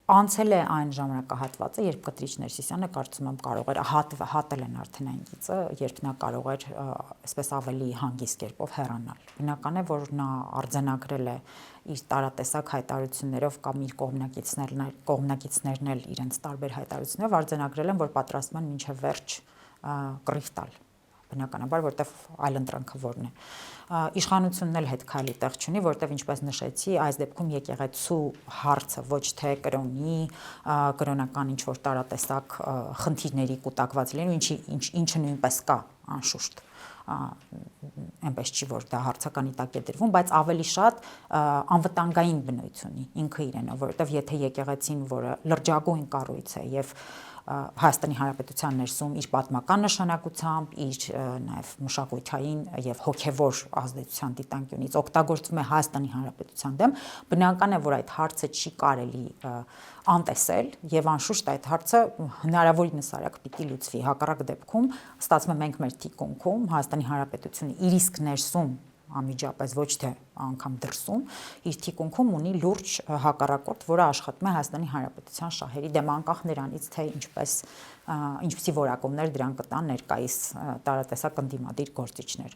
Անցել է այն ժամանակահատվածը, երբ Կտրիչ Ներսիսյանը կարծում եմ կարող էր հատել են արդեն այն գիծը, երբ նա կարող էր այսպես ավելի հանգիստ կերպով հեռանալ։ Բնական է, որ նա արձանագրել է իր տարատեսակ հայտարարություններով կամ իր կողմնակիցներն էլ իրենց տարբեր հայտարարություններով արձանագրել են, որ պատրաստվում են մինչև վերջ կռիվ տալ։ Բնականաբար, որտեվ այլընտրանքը որն է։ Իշխանությունն էլ հետ քայլի տեղ չունի, որտեվ ինչպես նշեցի, այս դեպքում եկեղեցու հարցը ոչ թե կրոնական ինչ-որ տարատեսակ խնդիրների կուտակված լինելու, ինչը նույնպես կա, անշուշտ, այնպես չի, որ դա հարցականի տակ է դրվում, բայց ավելի շատ անվտանգային բնույթ ունի ինքը իրենով, որովհետև եթե եկեղեցին, որը լրջագույն կառույց է եւ Հայաստանի Հանրապետության ներսում իր պատմական նշանակությամբ, իր նաև մշակութային եւ հոգեվոր ազդեցության դիտանկյունից օգտագործվում է Հայաստանի Հանրապետության դեմ, բնական է, որ այդ հարցը չի կարելի անտեսել եւ անշուշտ այդ հարցը հնարավորինս արագ պիտի լուծվի։ Հակառակ դեպքում ստացվում է մենք մեր թիկունքում Հայաստանի Հանրապետությունը իր իսկ ներսում անմիջապես ոչ թե անգամ դրսում իր թիկունքում ունի լուրջ հակառակորդ, որը աշխատում է Հայաստանի Հանրապետության շահերի դեմ, անկախ նրանից, թե ինչպիսի որակումներ դրան կտան ներկայիս տարատեսակ ընդդիմադիր գործիչներ։